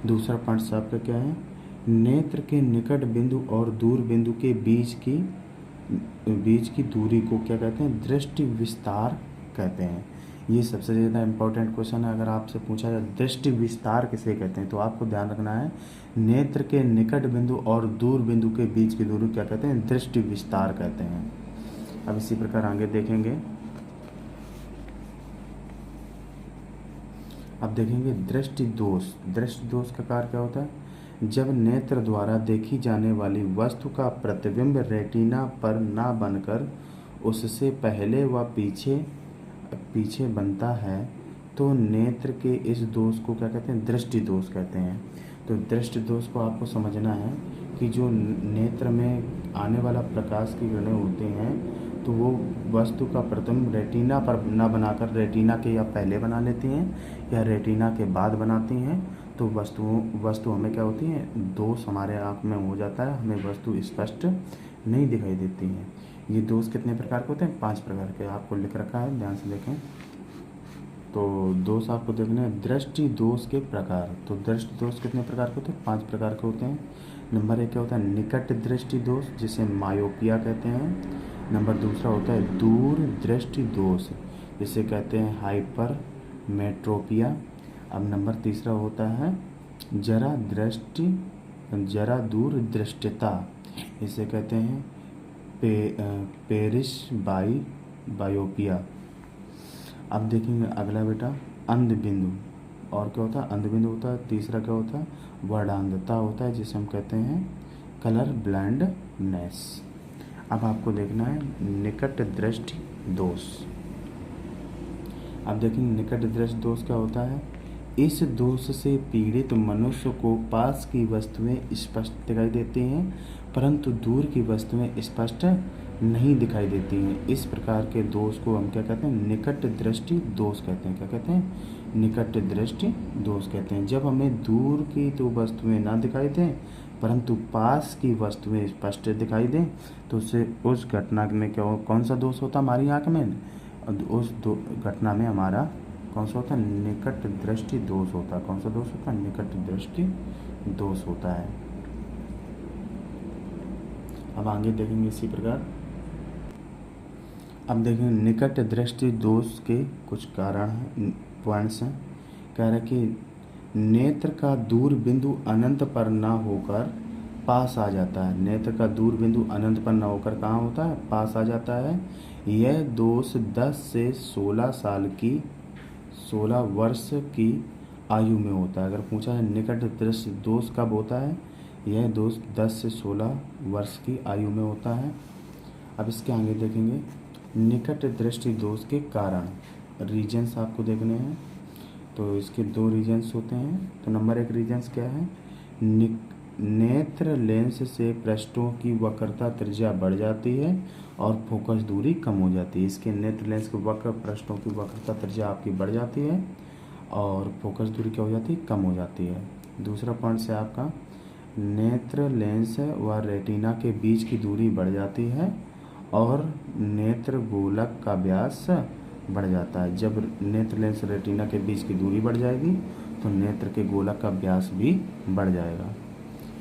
दूसरा पॉइंट्स आपका क्या है, नेत्र के निकट बिंदु और दूर बिंदु के बीच की दूरी को क्या कहते हैं, दृष्टि विस्तार कहते हैं। ये सबसे ज़्यादा इम्पोर्टेंट क्वेश्चन है। अगर आपसे पूछा जाए दृष्टि विस्तार किसे कहते हैं, तो आपको ध्यान रखना है नेत्र के निकट बिंदु और दूर बिंदु के बीच की दूरी क्या कहते हैं, दृष्टि विस्तार कहते हैं। अब इसी प्रकार आगे देखेंगे। अब देखेंगे दृष्टि दोष। दृष्टि दोष का कार्य क्या होता है, जब नेत्र द्वारा देखी जाने वाली वस्तु का प्रतिबिंब रेटिना पर ना बनकर उससे पहले व पीछे बनता है, तो नेत्र के इस दोष को क्या कहते हैं, दृष्टि दोष कहते हैं। तो दृष्टि दोष को आपको समझना है कि जो नेत्र में आने वाला प्रकाश की किरणें होती हैं, तो वो वस्तु का प्रतिबिंब रेटिना पर ना बनाकर रेटिना के या पहले बना लेती हैं या रेटिना के बाद बनाती हैं। तो वस्तु हमें क्या होती है, दोष हमारे आँख में हो जाता है, हमें वस्तु स्पष्ट नहीं दिखाई देती है। ये दोष कितने प्रकार के होते हैं, 5 प्रकार के आपको लिख रखा है, ध्यान से देखें। तो दोष आपको देखना है दृष्टि दोष के प्रकार। तो दृष्टि दोष कितने प्रकार के होते हैं, 5 प्रकार के होते हैं। नंबर 1 क्या होता है, निकट दृष्टि दोष जिसे मायोपिया कहते हैं। नंबर 2 होता है दूर दृष्टि दोष जिसे कहते हैं हाइपर मेट्रोपिया। अब नंबर 3 होता है जरा दूर दृष्टिता, इसे कहते हैं पेरिस बायोपिया। अब देखेंगे अगला बेटा अंध बिंदु। और क्या होता है, अंध बिंदु होता है। तीसरा क्या होता है, वर्णांधता होता है जिसे हम कहते हैं कलर ब्लाइंडनेस। अब आपको देखना है निकट दृष्टि दोष। अब देखेंगे निकट दृष्टि दोष क्या होता है, इस दोष से पीड़ित मनुष्य को पास की वस्तुएं स्पष्ट दिखाई देती हैं परंतु दूर की वस्तुएं स्पष्ट नहीं दिखाई देती हैं। इस प्रकार के दोष को हम क्या कहते हैं, निकट दृष्टि दोष कहते हैं। क्या कहते हैं, निकट दृष्टि दोष कहते हैं। जब हमें दूर की तो वस्तुएं ना दिखाई दें परंतु पास की वस्तुएं स्पष्ट दिखाई दें, तो उस घटना में कौन सा दोष होता है हमारी आँख में, उस घटना में हमारा कौन सा होता है, निकट दृष्टि दोष होता है। कौन सा दोष होता है, निकट दृष्टि दोष होता है। अब आगे देखेंगे इसी प्रकार। अब देखेंगे निकट दृष्टि दोष के कुछ कारण पॉइंट्स हैं। कह रहे कि नेत्र का दूर बिंदु अनंत पर ना होकर पास आ जाता है। नेत्र का दूर बिंदु अनंत पर ना होकर कहाँ होता है, पास आ जाता है। यह दोष 10 से 16 वर्ष की आयु में होता है। अगर पूछा है निकट दृष्टि दोष कब होता है, यह दोष 10 से 16 वर्ष की आयु में होता है। अब इसके आगे देखेंगे निकट दृष्टि दोष के कारण, रीजन्स आपको देखने हैं। तो इसके दो रीजन्स होते हैं। तो नंबर 1 रीजन्स क्या है, नेत्र लेंस से पृष्ठों की वक्रता त्रिज्या बढ़ जाती है और फोकस दूरी कम हो जाती है। इसके नेत्र लेंस के वक्र पृष्ठों की वक्रता त्रिज्या आपकी बढ़ जाती है और फोकस दूरी क्या हो जाती है, कम हो जाती है। दूसरा पॉइंट से आपका नेत्र लेंस व रेटिना के बीच की दूरी बढ़ जाती है और नेत्र गोलक का व्यास बढ़ जाता है। जब नेत्र लेंस रेटिना के बीच की दूरी बढ़ जाएगी तो नेत्र के गोलक का व्यास भी बढ़ जाएगा।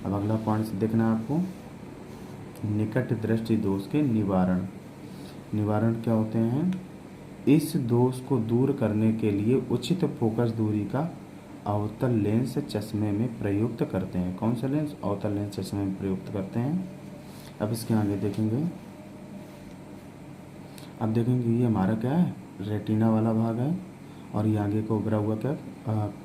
अब अगला पॉइंट देखना है आपको, निकट दृष्टि दोष के निवारण। निवारण क्या होते हैं, इस दोष को दूर करने के लिए उचित फोकस दूरी का अवतल लेंस चश्मे में प्रयुक्त करते हैं। कौन सा लेंस, अवतल लेंस चश्मे में प्रयुक्त करते हैं। अब इसके आगे देखेंगे, अब देखेंगे ये हमारा क्या है, रेटिना वाला भाग है और ये आगे को उभरा हुआ क्या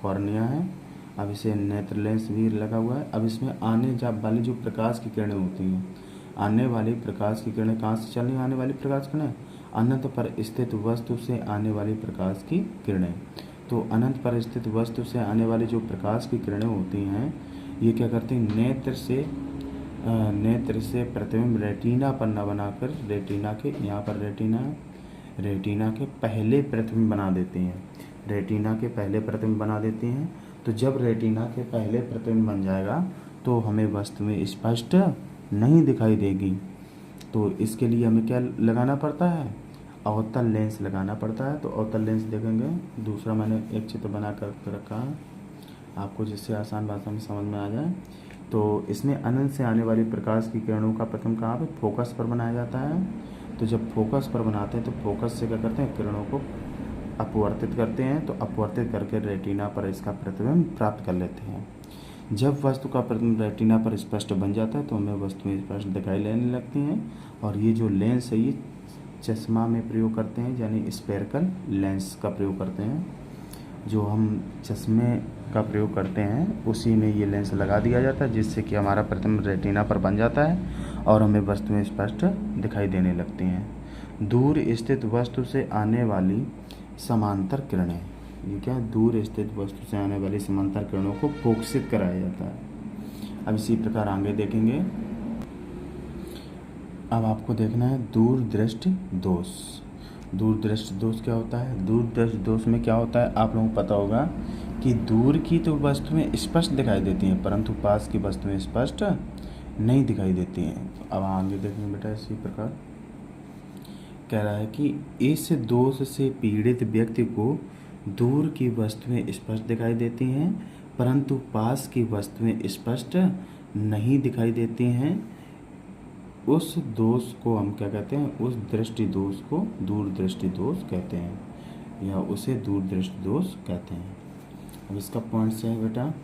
कॉर्निया है। अब इसे नेत्र लेंस भी लगा हुआ है। अब इसमें आने वाली जो प्रकाश की किरणें होती हैं, आने वाली प्रकाश की किरणें कहाँ से चल रही हैं, आने वाली प्रकाश किरणें अनंत पर स्थित वस्तु से आने वाली प्रकाश की किरणें। तो अनंत पर स्थित वस्तु से आने वाली जो प्रकाश की किरणें होती हैं ये क्या करती हैं, नेत्र से प्रतिबिंब रेटिना पर न बनाकर रेटिना के, यहाँ पर रेटिना के पहले प्रतिबिंब बना देती हैं। रेटिना के पहले प्रतिबिंब बना देती हैं। तो जब रेटिना के पहले प्रतिबिंब बन जाएगा तो हमें वस्तुएं स्पष्ट नहीं दिखाई देगी। तो इसके लिए हमें क्या लगाना पड़ता है, अवतल लेंस लगाना पड़ता है। तो अवतल लेंस देखेंगे, दूसरा मैंने एक चित्र बना कर रखा है आपको जिससे आसान भाषा में समझ में आ जाए। तो इसमें अनंत से आने वाली प्रकाश की किरणों का प्रतिबिंब कहाँ पे, फोकस पर बनाया जाता है। तो जब फोकस पर बनाते हैं तो फोकस से क्या करते हैं, किरणों को अपवर्तित करते हैं। तो अपवर्तित करके रेटिना पर इसका प्रतिबिंब प्राप्त कर लेते हैं। जब वस्तु का प्रतिबिंब रेटिना पर स्पष्ट बन जाता है तो हमें वस्तुएं स्पष्ट दिखाई देने लगती हैं। और ये जो लेंस है ये चश्मा में प्रयोग करते हैं, यानी स्फेरिकल लेंस का प्रयोग करते हैं। जो हम चश्मे का प्रयोग करते हैं उसी में ये लेंस लगा दिया जाता है जिससे कि हमारा प्रतिबिंब रेटिना पर बन जाता है और हमें वस्तुएं स्पष्ट दिखाई देने लगती हैं। दूर स्थित वस्तु से आने वाली समांतर किरणें, ये क्या, दूर स्थित वस्तु से आने वाली समांतर किरणों को फोकसित कराया जाता है। अब इसी प्रकार आगे देखेंगे। अब आपको देखना है दूरदृष्टि दोष। दूरदृष्टि दोष क्या होता है, दूरदृष्टि दोष में क्या होता है, आप लोगों को पता होगा कि दूर की तो वस्तुएं स्पष्ट दिखाई देती हैं परंतु पास की वस्तुएं स्पष्ट नहीं दिखाई देती हैं। अब आगे देखेंगे बेटा, इसी प्रकार कह रहा है कि इस दोष से पीड़ित व्यक्ति को दूर की वस्तुएं स्पष्ट दिखाई देती हैं परंतु पास की वस्तुएं स्पष्ट नहीं दिखाई देती हैं। उस दोष को हम क्या कहते हैं, उस दृष्टि दोष को दूरदृष्टि दोष कहते हैं या उसे दूरदृष्टि दोष कहते हैं। अब इसका पॉइंट से है बेटा,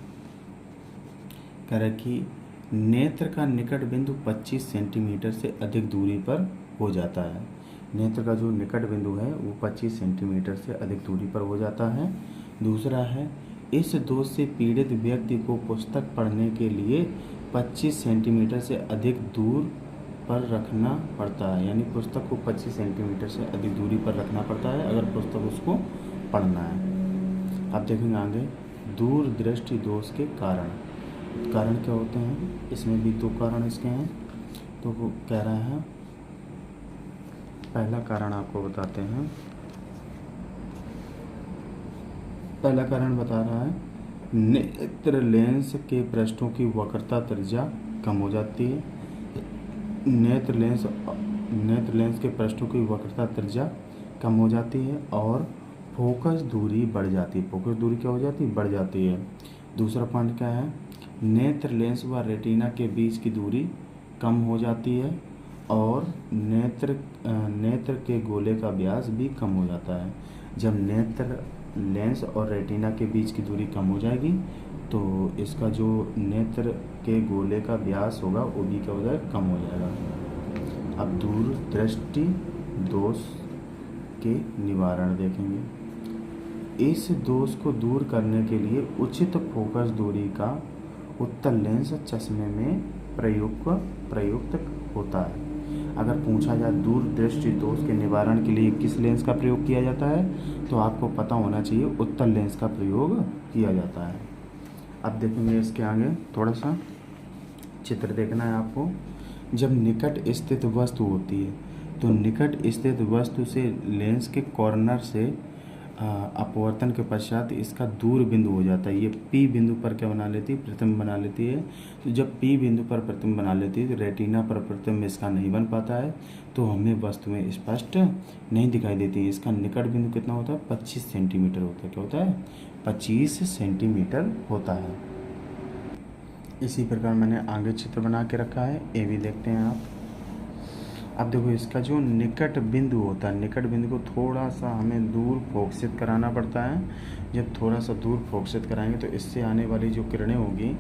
कह रहा है कि नेत्र का निकट बिंदु 25 सेंटीमीटर से अधिक दूरी पर हो जाता है। नेत्र का जो निकट बिंदु है वो 25 सेंटीमीटर से अधिक दूरी पर हो जाता है। दूसरा है, इस दोष से पीड़ित व्यक्ति को पुस्तक पढ़ने के लिए 25 सेंटीमीटर से अधिक दूर पर रखना पड़ता है, यानी पुस्तक को 25 सेंटीमीटर से अधिक दूरी पर रखना पड़ता है अगर पुस्तक उसको पढ़ना है। अब देखेंगे आगे दूरदृष्टि दोष के कारण क्या होते हैं। इसमें भी दो कारण इसके हैं। तो वो कह रहा है, पहला कारण आपको बताते हैं। पहला कारण बता रहा है, नेत्र लेंस के पृष्ठों की वक्रता त्रिज्या कम हो जाती है। नेत्र लेंस के पृष्ठों की वक्रता त्रिज्या कम हो जाती है और फोकस दूरी बढ़ जाती है। फोकस दूरी क्या हो जाती है, बढ़ जाती है। दूसरा पॉइंट क्या है, नेत्र लेंस व रेटिना के बीच की दूरी कम हो जाती है और नेत्र के गोले का व्यास भी कम हो जाता है। जब नेत्र लेंस और रेटिना के बीच की दूरी कम हो जाएगी तो इसका जो नेत्र के गोले का व्यास होगा वो भी क्या हो जाएगा, कम हो जाएगा। अब दूरदृष्टि दोष के निवारण देखेंगे। इस दोष को दूर करने के लिए उचित फोकस दूरी का उत्तल लेंस चश्मे में प्रयुक्त होता है। अगर पूछा जाए दूर दृष्टि दोष के निवारण के लिए किस लेंस का प्रयोग किया जाता है, तो आपको पता होना चाहिए उत्तल लेंस का प्रयोग किया जाता है। अब देखेंगे इसके आगे थोड़ा सा चित्र देखना है आपको। जब निकट स्थित वस्तु होती है तो निकट स्थित वस्तु से लेंस के कॉर्नर से अपवर्तन के पश्चात इसका दूर बिंदु हो जाता है। ये पी बिंदु पर क्या बना लेती है, प्रतिबिंब बना लेती है। तो जब पी बिंदु पर प्रतिबिंब बना लेती है तो रेटिना पर प्रतिबिंब इसका नहीं बन पाता है, तो हमें वस्तुएं स्पष्ट नहीं दिखाई देती है। इसका निकट बिंदु कितना होता है, 25 सेंटीमीटर होता है। क्या होता है, 25 सेंटीमीटर होता है। इसी प्रकार मैंने आगे चित्र बना के रखा है, ये भी देखते हैं आप। अब देखो इसका जो निकट बिंदु होता है, निकट बिंदु को थोड़ा सा हमें दूर फोकसित कराना पड़ता है। जब थोड़ा सा दूर फोकसित कराएंगे तो इससे आने वाली जो किरणें होगी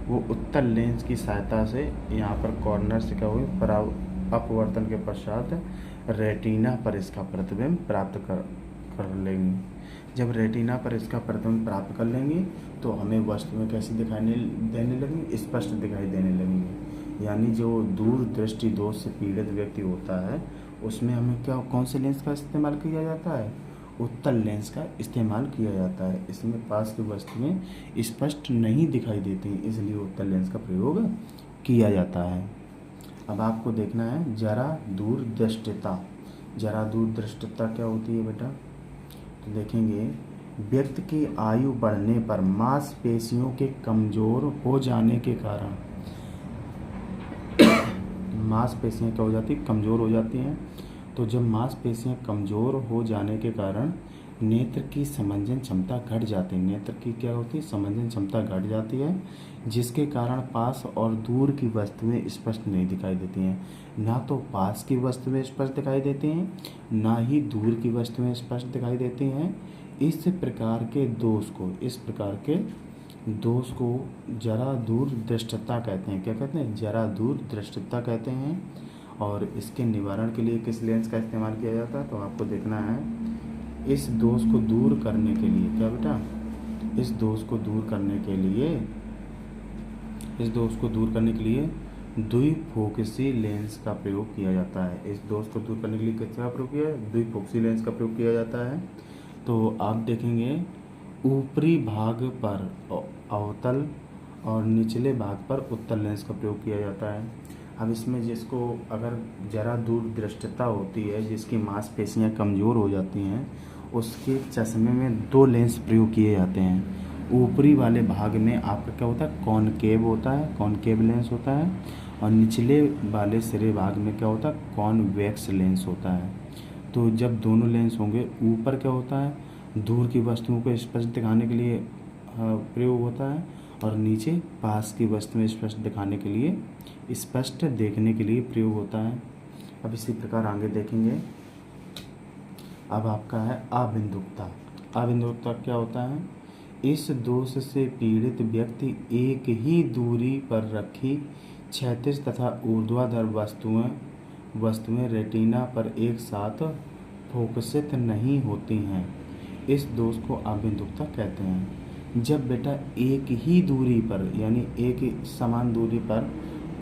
वो उत्तल लेंस की सहायता से यहाँ पर कॉर्नर से क्या होगी, अपवर्तन के पश्चात रेटिना पर इसका प्रतिबिंब प्राप्त कर लेंगे। जब रेटिना पर इसका प्रतिबिंब प्राप्त कर लेंगे तो हमें वस्तुएं कैसी दिखाई देने लगेंगी, स्पष्ट दिखाई देने लगेंगी। यानी जो दूर दृष्टि दोष से पीड़ित व्यक्ति होता है उसमें हमें क्या, कौन से लेंस का इस्तेमाल किया जाता है, उत्तल लेंस का इस्तेमाल किया जाता है। इसमें पास की वस्तुएं स्पष्ट नहीं दिखाई देती, इसलिए उत्तल लेंस का प्रयोग किया जाता है। अब आपको देखना है जरा दूरदृष्टिता। जरा दूरदृष्टिता क्या होती है बेटा, तो देखेंगे व्यक्ति की आयु बढ़ने पर मांसपेशियों के कमजोर हो जाने के कारण मांसपेशियाँ क्या हो जाती, कमज़ोर हो जाती हैं। तो जब मांसपेशियाँ कमज़ोर हो जाने के कारण नेत्र की समंजन क्षमता घट जाती है। नेत्र की क्या होती है, समंजन क्षमता घट जाती है, जिसके कारण पास और दूर की वस्तुएं स्पष्ट नहीं दिखाई देती हैं। ना तो पास की वस्तुएं स्पष्ट दिखाई देती हैं, ना ही दूर की वस्तुएं स्पष्ट दिखाई देती हैं। इस प्रकार के दोष को जरा दूर दृष्टता कहते हैं। क्या कहते हैं, जरा दूर दृष्टता कहते हैं। और इसके निवारण के लिए किस लेंस का इस्तेमाल किया जाता है, तो आपको देखना है इस दोष को दूर करने के लिए, क्या बेटा, इस दोष को दूर करने के लिए द्विफोकसी लेंस का प्रयोग किया जाता है। इस दोष को दूर करने के लिए किसका प्रयोग किया है, द्विफोकसी लेंस का प्रयोग किया जाता है। तो आप देखेंगे ऊपरी भाग पर अवतल और निचले भाग पर उत्तल लेंस का प्रयोग किया जाता है। अब इसमें जिसको अगर जरा दूर दृष्टिता होती है, जिसकी मांसपेशियां कमज़ोर हो जाती हैं, उसके चश्मे में 2 लेंस प्रयोग किए जाते हैं। ऊपरी वाले भाग में आपका क्या होता है, कॉनकेव लेंस होता है, और निचले वाले सिरे भाग में क्या होता है, कॉन्वेक्स लेंस होता है। तो जब दोनों लेंस होंगे, ऊपर क्या होता है, दूर की वस्तुओं को स्पष्ट दिखाने के लिए प्रयोग होता है, और नीचे पास की वस्तुएं स्पष्ट दिखाने के लिए, स्पष्ट देखने के लिए प्रयोग होता है। अब इसी प्रकार आगे देखेंगे। अब आपका है अबिंदुकता। अबिंदुकता क्या होता है, इस दोष से पीड़ित व्यक्ति एक ही दूरी पर रखी क्षैतिज तथा ऊर्ध्वाधर वस्तुएं रेटिना पर एक साथ फोकसित नहीं होती हैं। इस दोष को अबिंदुकता कहते हैं। जब बेटा एक ही दूरी पर, यानी एक ही समान दूरी पर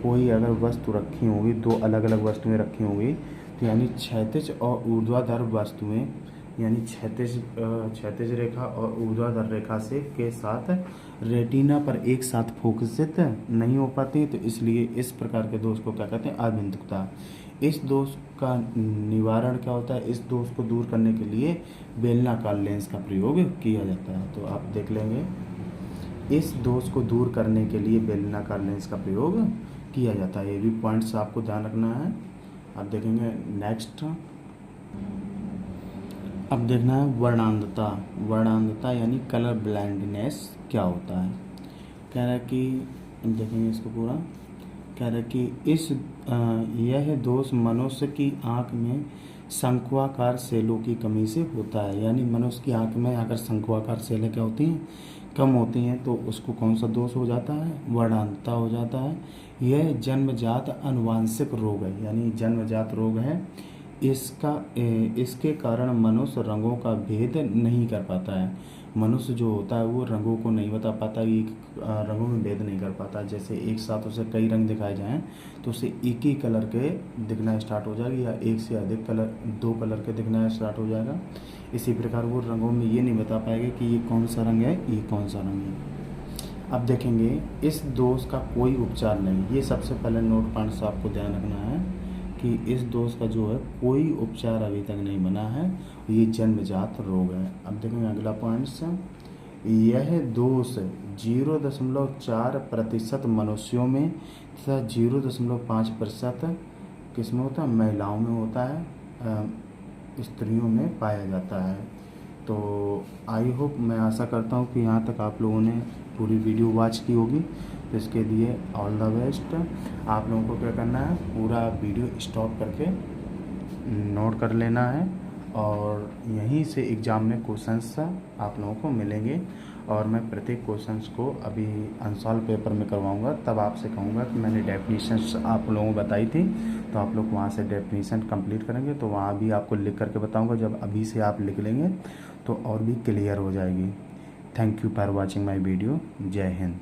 कोई अगर वस्तु रखी होगी, 2 अलग अलग वस्तुएं रखी होंगी, तो यानी क्षैतिज और ऊर्ध्वाधर वस्तुएं, यानी क्षैतिज रेखा और ऊर्ध्वाधर रेखा के साथ रेटिना पर एक साथ फोकसित नहीं हो पाती, तो इसलिए इस प्रकार के दोष को क्या कहते हैं, अबिंदुकता। इस दोष का निवारण क्या होता है, इस दोष को दूर करने के लिए बेलनाकार लेंस का प्रयोग किया जाता है। तो आप देख लेंगे, इस दोष को दूर करने के लिए बेलनाकार लेंस का प्रयोग किया जाता है। ये भी पॉइंट्स आपको ध्यान रखना है। आप देखेंगे नेक्स्ट। अब देखना है वर्णांधता। वर्णांधता यानी कलर ब्लाइंडनेस क्या होता है। कह रहा है कि देखेंगे इसको पूरा, कह रहा है कि यह दोष मनुष्य की आँख में शंक्वाकार सेलों की कमी से होता है। यानी मनुष्य की आँख में अगर शंक्वाकार सेलें क्या होती हैं, कम होती हैं, तो उसको कौन सा दोष हो जाता है, वर्णांधता हो जाता है। यह जन्मजात अनुवांशिक रोग है, यानी जन्मजात रोग है। इसके कारण मनुष्य रंगों का भेद नहीं कर पाता है। मनुष्य जो होता है वो रंगों को नहीं बता पाता, ये रंगों में भेद नहीं कर पाता। जैसे एक साथ उसे कई रंग दिखाए जाएं तो उसे एक ही कलर के दिखना स्टार्ट हो जाएगा, या एक से अधिक कलर, दो कलर के दिखना स्टार्ट हो जाएगा। इसी प्रकार वो रंगों में ये नहीं बता पाएगा कि ये कौन सा रंग है, ये कौन सा रंग है। अब देखेंगे इस दोष का कोई उपचार नहीं। ये सबसे पहले नोट पॉइंट्स आपको ध्यान रखना है कि इस दोष का जो है कोई उपचार अभी तक नहीं बना है, ये जन्मजात रोग है। अब देखेंगे अगला पॉइंट्स, यह दोष 0.4% मनुष्यों में तथा 0.5% किसमें होता है, महिलाओं में होता है, स्त्रियों में पाया जाता है। तो आई होप, मैं आशा करता हूँ कि यहाँ तक आप लोगों ने पूरी वीडियो वॉच की होगी। तो इसके लिए ऑल द बेस्ट। आप लोगों को क्या करना है, पूरा वीडियो स्टॉप करके नोट कर लेना है, और यहीं से एग्ज़ाम में क्वेश्चंस आप लोगों को मिलेंगे। और मैं प्रत्येक क्वेश्चंस को अभी अनसॉल्व पेपर में करवाऊंगा, तब आपसे कहूँगा कि मैंने डेफिनेशंस आप लोगों को बताई थी, तो आप लोग वहाँ से डेफिनेशन कंप्लीट करेंगे, तो वहाँ भी आपको लिख करके बताऊंगा। जब अभी से आप लिख लेंगे तो और भी क्लियर हो जाएगी। Thank you for watching my video. जय हिंद।